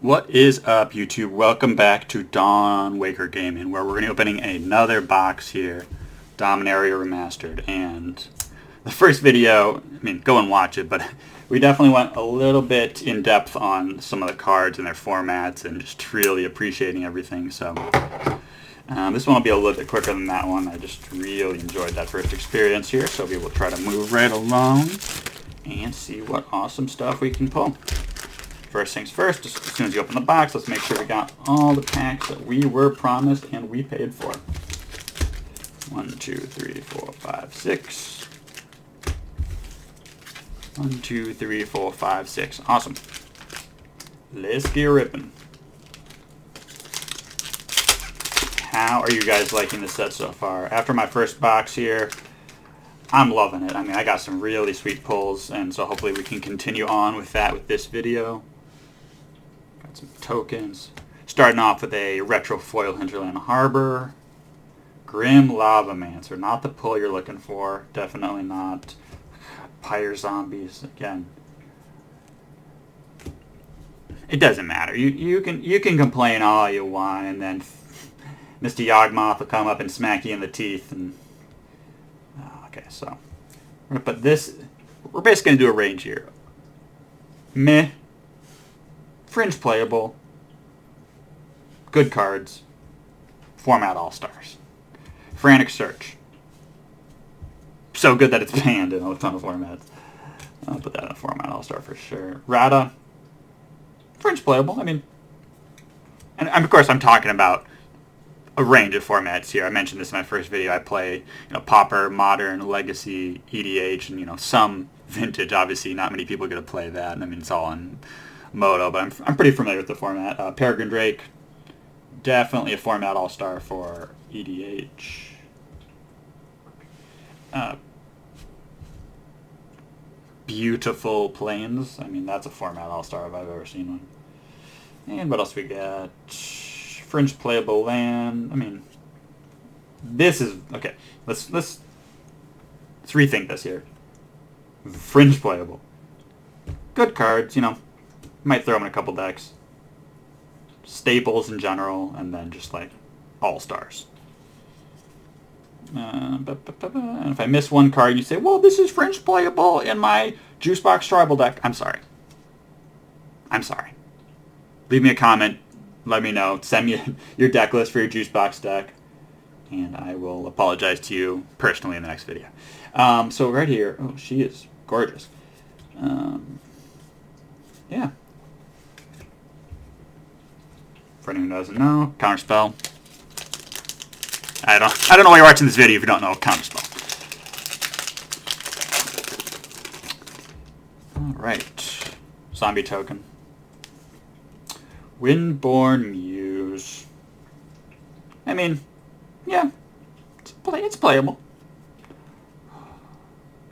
What is up, YouTube? Welcome back to Dawn Waker Gaming, where we're going to be opening another box here, Dominaria Remastered. And the first video, go and watch it, but we definitely went a little bit in depth on some of the cards and their formats and just really appreciating everything. So this one will be a little bit quicker than that one. I just really enjoyed that first experience here, so we will try to move right along and see what awesome stuff we can pull. First things first, just as soon as you open the box, let's make sure we got all the packs that we were promised and we paid for. 1, 2, 3, 4, 5, 6. 1, 2, 3, 4, 5, 6. Awesome. Let's get ripping. How are you guys liking this set so far? After my first box here, I'm loving it. I got some really sweet pulls, and so hopefully we can continue on with that with this video. Got some tokens. Starting off with a retro foil Hinterland Harbor. Grim Lavamancer. Not the pull you're looking for. Definitely not. Pyre Zombies. Again, it doesn't matter. You can complain all you want, and then Mr. Yawgmoth will come up and smack you in the teeth. And okay, so we're gonna put this. We're basically gonna do a range here. Meh. Fringe playable. Good cards. Format all-stars. Frantic Search. So good that it's banned in a ton of formats. I'll put that in a format all-star for sure. Rada. Fringe playable. And of course I'm talking about a range of formats here. I mentioned this in my first video. I play, Pauper, Modern, Legacy, EDH, and some Vintage. Obviously, not many people get to play that. It's all in Moto, but I'm pretty familiar with the format. Peregrine Drake, definitely a format all-star for EDH. Beautiful Plains. That's a format all-star if I've ever seen one. And what else we got? Fringe playable land. This is okay. Let's rethink this here. Fringe playable. Good cards, might throw them in a couple decks. Staples in general, and then just like all stars. And if I miss one card, you say, "Well, this is fringe playable in my Juicebox Tribal deck." I'm sorry. Leave me a comment. Let me know. Send me your deck list for your Juicebox deck, and I will apologize to you personally in the next video. So right here, oh, she is gorgeous. Yeah. For anyone who doesn't know, Counterspell. I don't know why you're watching this video if you don't know Counterspell. All right. Zombie token. Windborn Muse. Yeah, it's playable.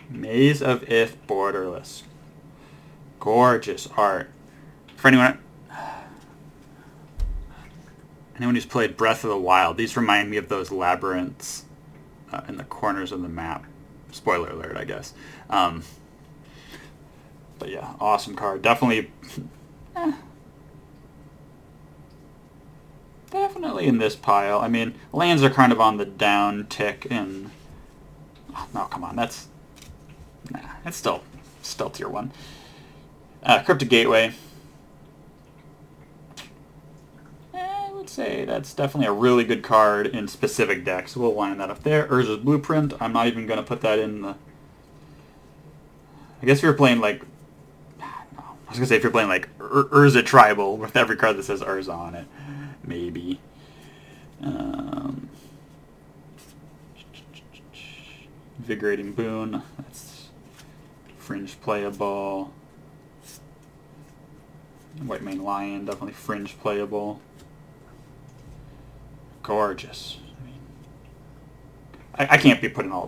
Maze of Ith Borderless. Gorgeous art. For anyone who's played Breath of the Wild, these remind me of those labyrinths in the corners of the map. Spoiler alert, I guess. But yeah, awesome card. Definitely... Definitely in this pile. Lands are kind of on the down tick in... Oh, no, come on. It's still tier 1. Cryptic Gateway. I would say that's definitely a really good card in specific decks. We'll line that up there. Urza's Blueprint. I'm not even going to put that in the... I guess if you're playing like... No, I was going to say if you're playing like Urza Tribal with every card that says Urza on it. Maybe. Invigorating Boon. That's fringe playable. White Mane Lion, definitely fringe playable. Gorgeous. I can't be putting all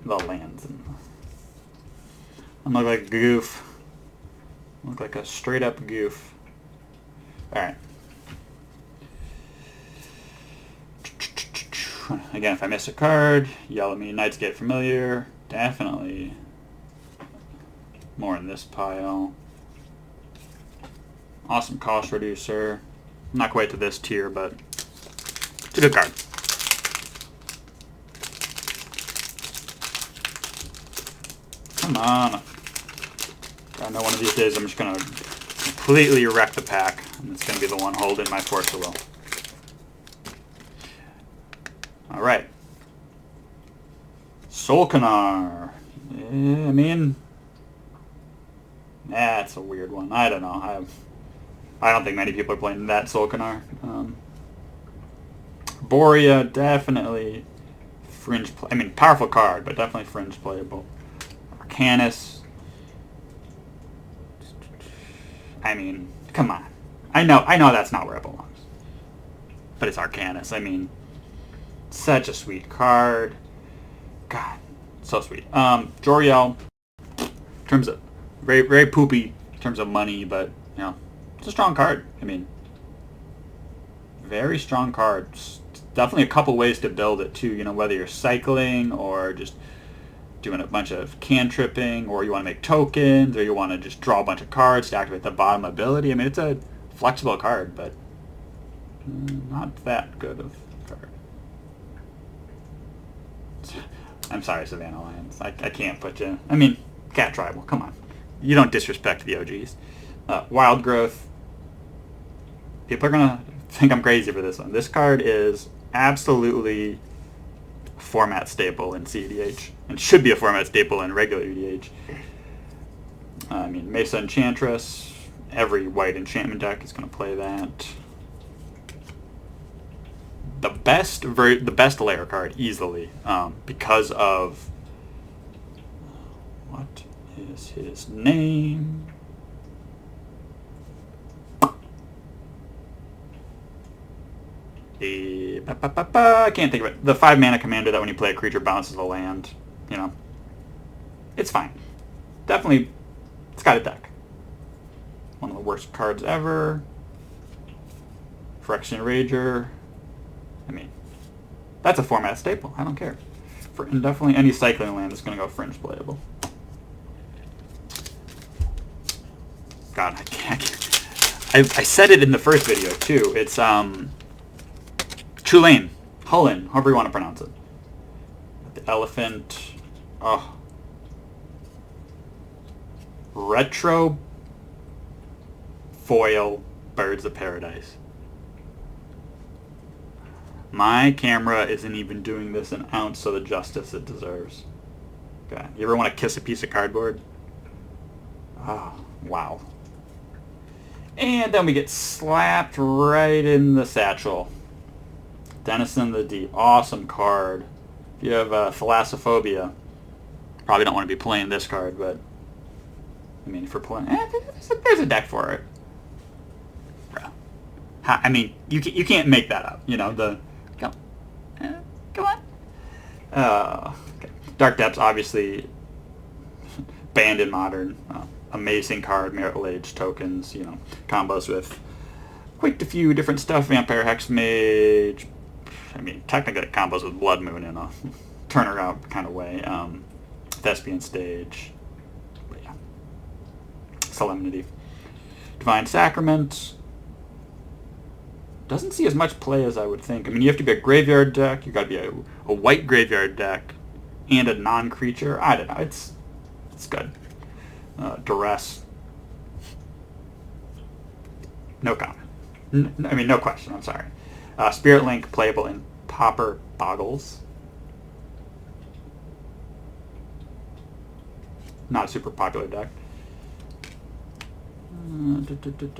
the lands in. I look like a goof. I look like a straight up goof. Alright. Again, if I miss a card, yell at me. Knight's Gate Familiar. Definitely more in this pile. Awesome cost reducer. Not quite to this tier, but it's a good card. Come on. I know one of these days I'm just going to completely wreck the pack, and it's going to be the one holding my Force of Will. Alright. Solkanar. I mean, that's a weird one. I don't know. I don't think many people are playing that Solkanar. Borea, definitely fringe play. I mean, powerful card, but definitely fringe playable. Arcanus. I mean, come on. I know that's not where it belongs. But it's Arcanus. I mean, such a sweet card. God, so sweet. Joriel, in terms of very, very poopy in terms of money, but you know, it's a strong card. I mean, very strong card. Definitely a couple ways to build it too. You know, whether you're cycling or just doing a bunch of cantripping, or you want to make tokens, or you want to just draw a bunch of cards to activate the bottom ability. I mean, it's a flexible card, but not that good of a card. I'm sorry, Savannah Lions. I can't put you... I mean, Cat Tribal, come on. You don't disrespect the OGs. Wild Growth. People are going to think I'm crazy for this one. This card is absolutely a format staple in CEDH, and should be a format staple in regular EDH. I mean, Mesa Enchantress. Every white enchantment deck is going to play that. The best layer card easily, because of what is his name? I can't think of it. The 5-mana commander that when you play a creature bounces a land. You know, it's fine. Definitely, it's got a deck. One of the worst cards ever. Phyrexian Rager. I mean, that's a format staple. I don't care. And definitely any cycling land is going to go fringe playable. God, I can't. I said it in the first video too. It's Tulane, Hullen, however you want to pronounce it. The elephant. Oh. Retro foil Birds of Paradise. My camera isn't even doing this an ounce of the justice it deserves. Okay. You ever want to kiss a piece of cardboard? Oh, wow. And then we get slapped right in the satchel. Denizen of the Deep. Awesome card. If you have thalassophobia, probably don't want to be playing this card, but I mean, if you're playing, there's a deck for it. I mean, you can't make that up. You know, come on. Okay. Dark Depths, obviously, banned in Modern. Amazing card, Miracle Age tokens, you know, combos with quite a few different stuff. Vampire Hexmage. I mean, technically it combos with Blood Moon in a turnaround kind of way. Thespian Stage. But yeah. Solemnity. Divine Sacrament. Doesn't see as much play as I would think. I mean, you have to be a graveyard deck. You got to be a white graveyard deck and a non-creature. I don't know. It's good. Duress. No comment. I mean, no question. I'm sorry. Spirit Link playable in Pauper Boggles. Not a super popular deck.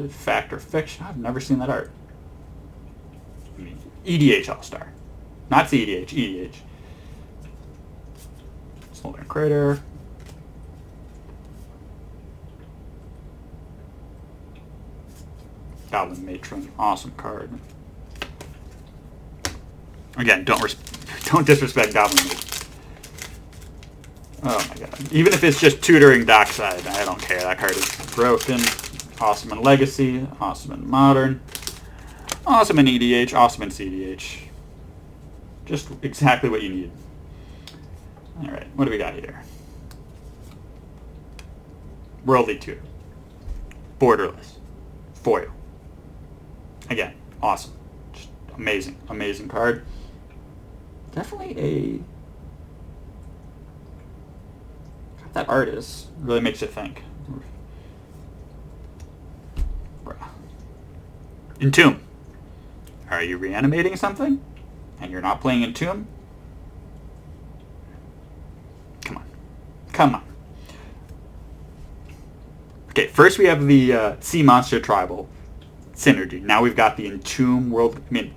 Fact or Fiction. I've never seen that art. EDH All-Star. Not CEDH, EDH. Smoldering Crater. Goblin Matron. Awesome card. Again, don't disrespect Goblin Matron. Oh my god. Even if it's just tutoring Dockside, I don't care. That card is broken. Awesome in Legacy. Awesome in Modern. Awesome in EDH, awesome in CDH. Just exactly what you need. Alright, what do we got here? Worldly Tutor. Borderless. Foil. Again, awesome. Just amazing, amazing card. Definitely a... That art is really makes you think. Entomb. Are you reanimating something? And you're not playing Entomb? Come on. Come on. Okay, first we have the Sea Monster Tribal synergy. Now we've got the Entomb World... I mean...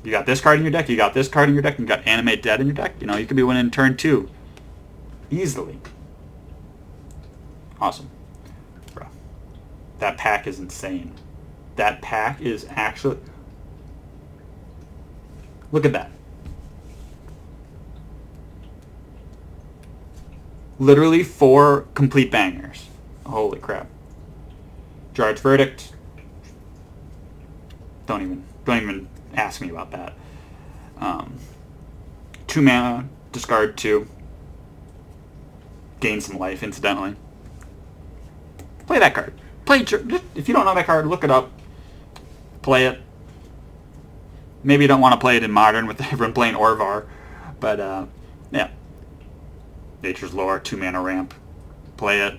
You got this card in your deck, you got this card in your deck, and you got Animate Dead in your deck. You know, you could be winning turn 2. Easily. Awesome. Bro. That pack is insane. That pack is actually... Look at that. Literally 4 complete bangers. Holy crap. Jarred's Verdict. Don't even ask me about that. 2 mana, discard 2. Gain some life, incidentally. Play that card. If you don't know that card, look it up. Play it. Maybe you don't want to play it in Modern with everyone playing Orvar. But, yeah. Nature's Lore, 2 mana ramp. Play it.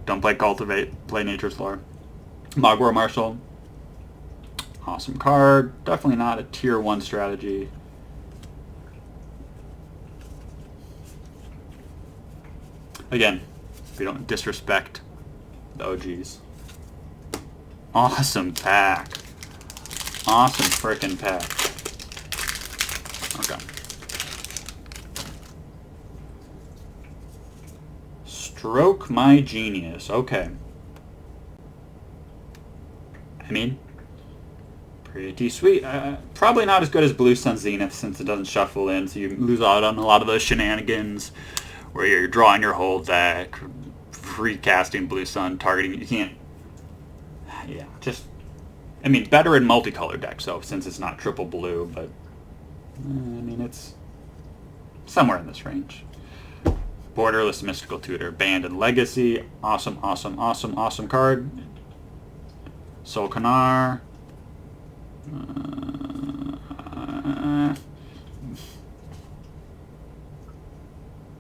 Don't play Cultivate. Play Nature's Lore. Mogwai Marshal. Awesome card. Definitely not a tier 1 strategy. Again, if you don't disrespect the OGs. Awesome pack. Awesome frickin' pack. Okay. Stroke My Genius. Okay. I mean, pretty sweet. Probably not as good as Blue Sun Zenith since it doesn't shuffle in, so you lose out on a lot of those shenanigans where you're drawing your whole deck, free casting Blue Sun, targeting. You can't. Yeah, just. I mean, better in multicolored decks, so since it's not triple blue, but I mean it's somewhere in this range. Borderless Mystical Tutor, Abandoned Legacy, awesome, awesome, awesome, awesome card. Soul Canar.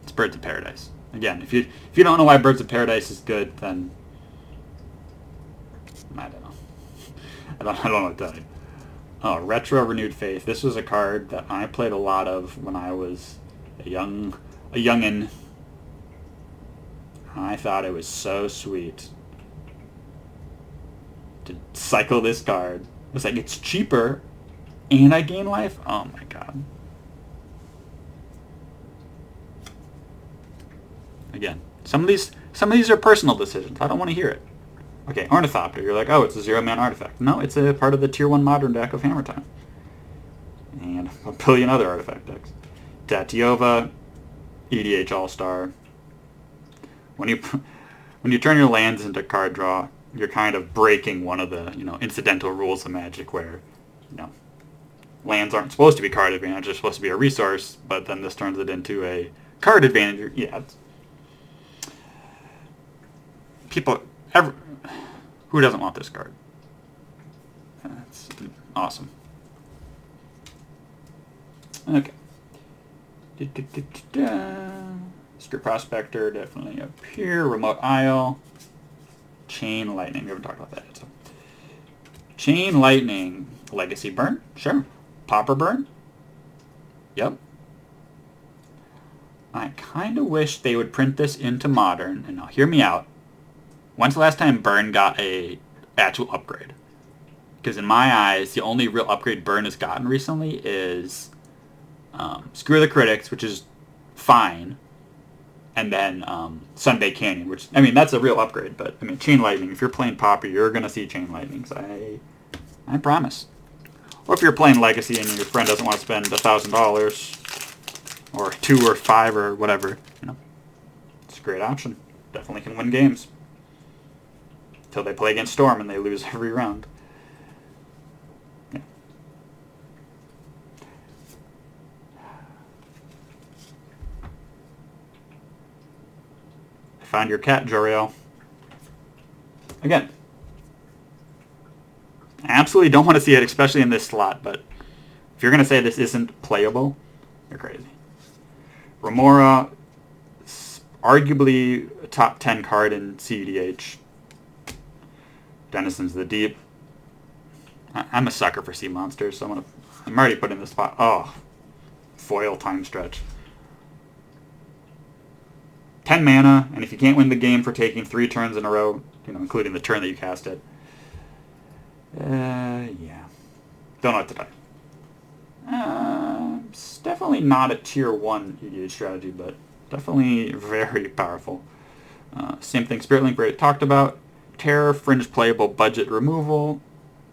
It's Birds of Paradise. Again, if you don't know why Birds of Paradise is good, then I don't know. I don't know what to tell you. Oh, Retro Renewed Faith. This was a card that I played a lot of when I was a youngin'. I thought it was so sweet to cycle this card. It's like it's cheaper, and I gain life. Oh my god! Again, some of these are personal decisions. I don't want to hear it. Okay, Ornithopter. You're like, oh, it's a 0-mana artifact. No, it's a part of the Tier 1 Modern deck of Hammer Time. And a billion other artifact decks. Tatiova, EDH All-Star. When you turn your lands into card draw, you're kind of breaking one of the, incidental rules of Magic where, lands aren't supposed to be card advantage, they're supposed to be a resource, but then this turns it into a card advantage. Yeah. Who doesn't want this card? That's awesome. Okay. Script Prospector, definitely up here. Remote Isle. Chain Lightning. We haven't talked about that yet. So. Chain Lightning. Legacy Burn? Sure. Pauper Burn? Yep. I kind of wish they would print this into Modern. And now, hear me out. When's the last time Burn got a actual upgrade? Because in my eyes, the only real upgrade Burn has gotten recently is Screw the Critics, which is fine, and then Sunbay Canyon, which, I mean, that's a real upgrade, but, I mean, Chain Lightning, if you're playing Pauper, you're going to see Chain Lightnings, I promise. Or if you're playing Legacy and your friend doesn't want to spend $1,000, or 2 or 5 or whatever, it's a great option. Definitely can win games. Until they play against Storm and they lose every round. Yeah. I found your cat, Joriel. Again, I absolutely don't want to see it, especially in this slot, but if you're going to say this isn't playable, you're crazy. Remora, arguably a top 10 card in CEDH. Denizens of the Deep. I'm a sucker for sea monsters, so I'm already put in this spot. Oh, foil time stretch. 10 mana, and if you can't win the game for taking 3 turns in a row, including the turn that you cast it, yeah. Don't know what to tell you. It's definitely not a tier 1 EDH strategy, but definitely very powerful. Same thing, Spirit Link we already talked about. Terror, fringe playable, budget removal.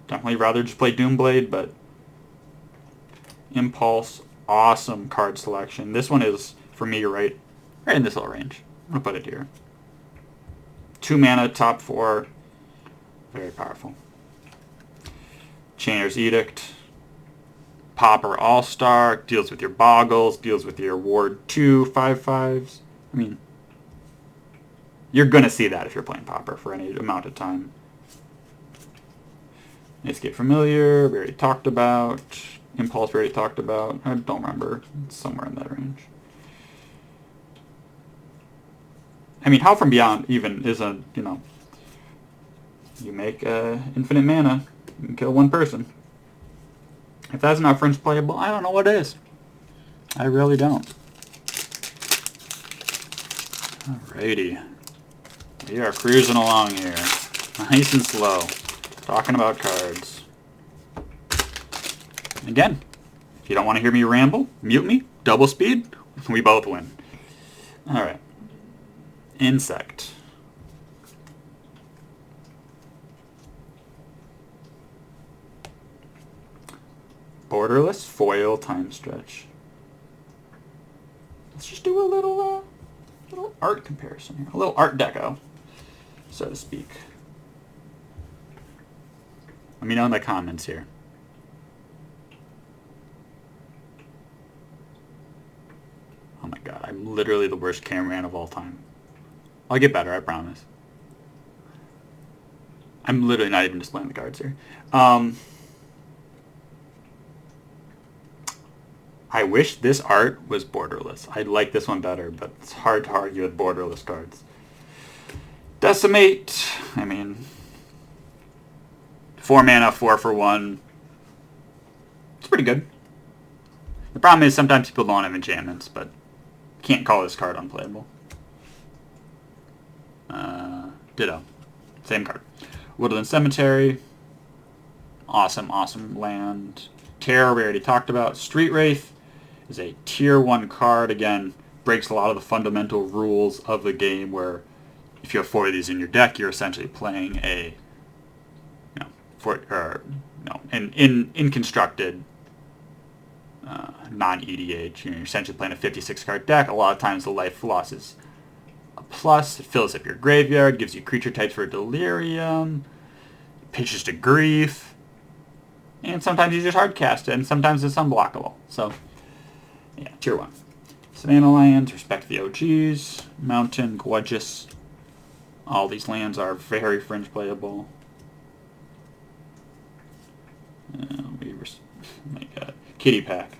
Definitely rather just play Doomblade, but Impulse, awesome card selection. This one is, for me, right in this little range. I'm going to put it here. 2 mana, top 4. Very powerful. Chainer's Edict. Pauper All-Star. Deals with your Boggles. Deals with your Ward 2 5/5s. I mean, you're going to see that if you're playing Pauper for any amount of time. Escape Familiar, we already talked about. Impulse, we already talked about. I don't remember. It's somewhere in that range. I mean, Howl from Beyond even is a, you make infinite mana, you can kill one person. If that's not fringe playable, I don't know what is. I really don't. Alrighty. We are cruising along here. Nice and slow. Talking about cards. Again, if you don't want to hear me ramble, mute me, double speed, we both win. Alright. Insect. Borderless foil time stretch. Let's just do a little art comparison here. A little art deco, so to speak. Let me know in the comments here. Oh my god, I'm literally the worst cameraman of all time. I'll get better, I promise. I'm literally not even displaying the cards here. I wish this art was borderless. I'd like this one better, but it's hard to argue with borderless cards. Decimate, I mean, 4 mana, 4 for 1. It's pretty good. The problem is sometimes people don't have enchantments, but can't call this card unplayable. Ditto. Same card. Woodland Cemetery. Awesome, awesome land. Terror, we already talked about. Street Wraith is a tier 1 card. Again, breaks a lot of the fundamental rules of the game where if you have 4 of these in your deck, you're essentially playing a in constructed non-EDH. You're essentially playing a 56 card deck. A lot of times the life loss is a plus. It fills up your graveyard, gives you creature types for Delirium, pitches to Grief, and sometimes you just hard cast it, and sometimes it's unblockable. So, yeah, tier 1. Savannah lands, respect the OGs, Mountain, Gorgeous. All these lands are very fringe playable. My God. Kitty Pack.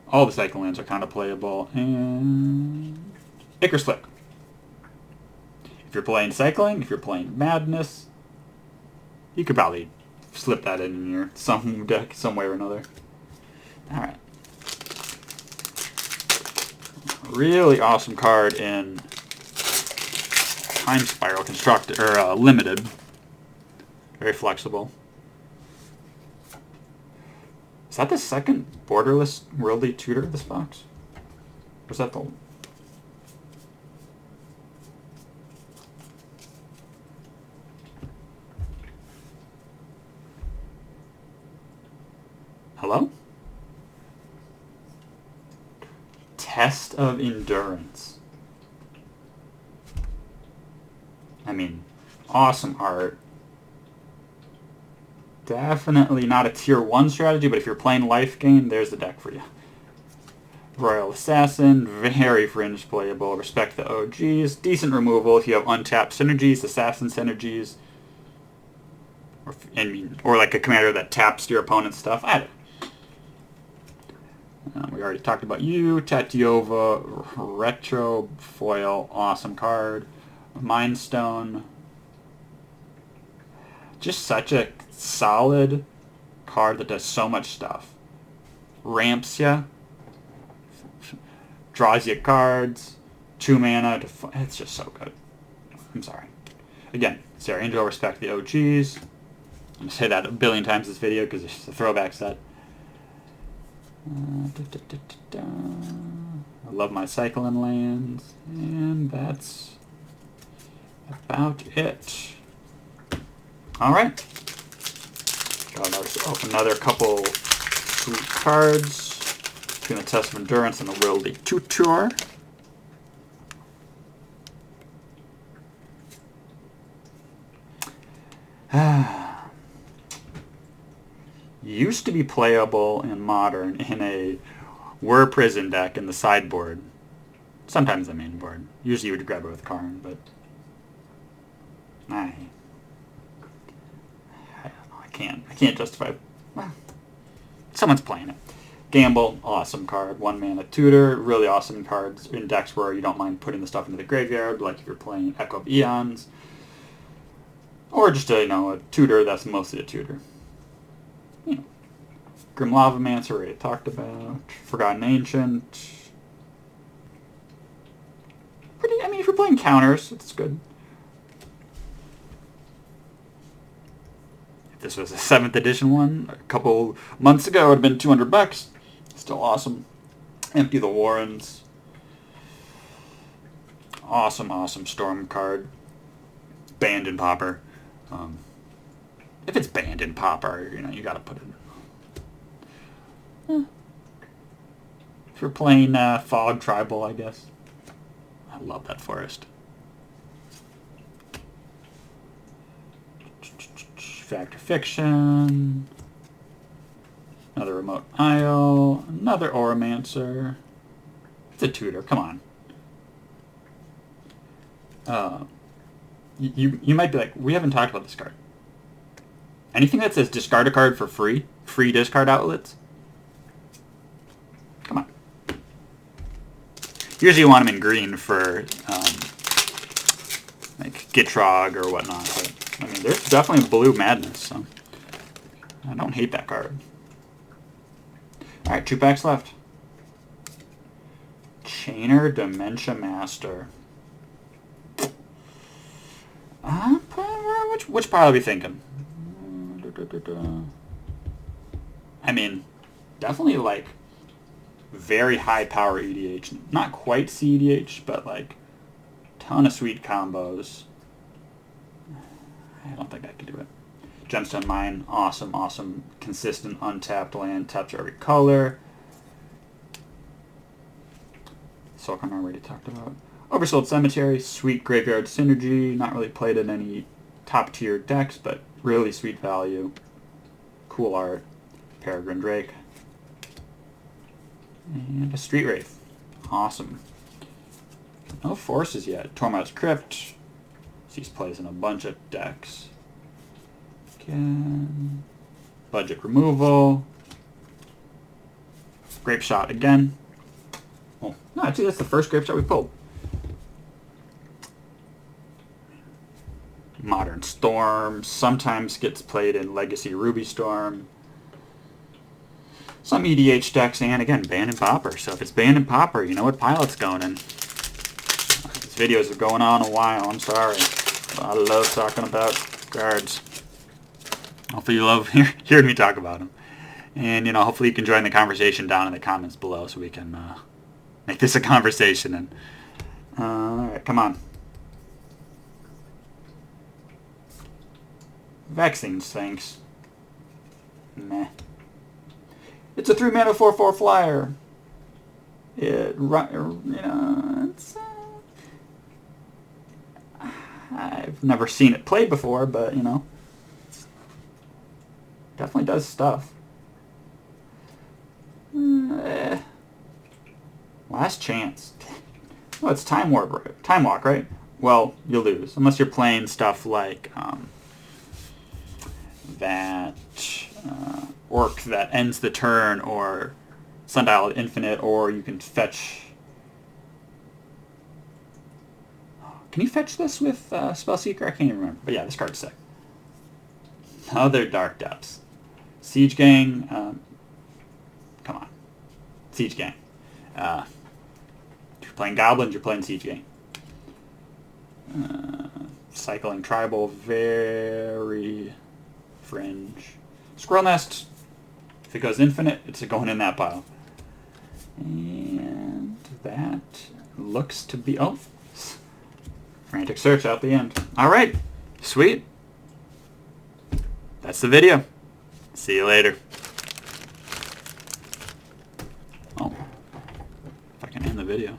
All the cycle lands are kind of playable. And Icarus Flick. If you're playing cycling, if you're playing Madness, you could probably slip that in your some deck some way or another. Alright. Really awesome card in Time Spiral Constructed, or Limited. Very flexible. Is that the second borderless worldly tutor of this box? Or is that the... Hello? Test of Endurance. I mean, awesome art. Definitely not a tier 1 strategy, but if you're playing life game, there's the deck for you. Royal Assassin, very fringe playable. Respect the OGs. Decent removal if you have untapped synergies, assassin synergies. Or like a commander that taps your opponent's stuff. I don't know. We already talked about you. Tatiova, retro foil, awesome card. Mind Stone. Just such a solid card that does so much stuff. Ramps ya. Draws you cards. 2 mana. It's just so good. I'm sorry. Again, Sarah Angel, respect the OGs. I'm going to say that a billion times this video because it's a throwback set. I love my cycling lands. And that's about it. Alright. Got another couple sweet cards. Between the Test of Endurance and the Will de Tutor. Used to be playable in Modern in a Were Prison deck in the sideboard. Sometimes the main board. Usually you would grab it with Karn, but I can't justify. Well, someone's playing it. Gamble, awesome card. 1 mana tutor, really awesome cards in decks where you don't mind putting the stuff into the graveyard, like if you're playing Echo of Eons. Or just a tutor that's mostly a tutor. Grim Lavamancer, already talked about. Forgotten Ancient. If you're playing counters, it's good. If this was a 7th edition one, a couple months ago, it would have been $200. Still awesome. Empty the Warrens. Awesome Storm card. Banned in Pauper. If it's banned in Pauper, you gotta put it in. If you're playing Fog Tribal, I guess. I love that forest. Fact or Fiction. Another Remote Isle. Another Oromancer. It's a tutor, come on. You might be like, we haven't talked about this card. Anything that says discard a card for free discard outlets, come on. Usually you want them in green for like Gitrog or whatnot, but there's definitely blue madness, so I don't hate that card. Alright, 2 packs left. Chainer Dementia Master. Which pile are we thinking? Definitely like very high power EDH. Not quite CEDH, but like ton of sweet combos. I don't think I could do it. Gemstone Mine, awesome, consistent untapped land, taps every color. Soulcon already talked about. Oversold Cemetery, sweet graveyard synergy, not really played in any top tier decks, but really sweet value. Cool art. Peregrine Drake. And a Street Wraith. Awesome. No forces yet. Tormod's Crypt. He's plays in a bunch of decks. Again. Budget removal. Grape Shot again. Oh, no, actually that's the first Grape Shot we pulled. Modern Storm. Sometimes gets played in Legacy Ruby Storm. Some EDH decks, and again, banned in Pauper. So if it's banned in Pauper, you know what pile it's going in. These videos are going on a while, I'm sorry. I love talking about cards. Hopefully you love hearing me talk about them. And, hopefully you can join the conversation down in the comments below so we can make this a conversation. And alright, come on. Vaccines, thanks. Meh. It's a 3 mana 4/4 flyer. It's I've never seen it played before, but definitely does stuff. Last chance. Oh, it's Time Warp, right? Time Walk, right? Well, you lose. Unless you're playing stuff like that Orc that ends the turn, or Sundial Infinite, or you can fetch... Can you fetch this with Spellseeker? I can't even remember. But yeah, this card's sick. Other Dark Depths. Siege Gang. Come on. Siege Gang. If you're playing Goblins, you're playing Siege Gang. Cycling Tribal, very fringe. Squirrel Nest. If it goes infinite, it's going in that pile. And that looks to be... Oh, Frantic Search out the end. Alright, sweet. That's the video. See you later. Oh, if I can end the video.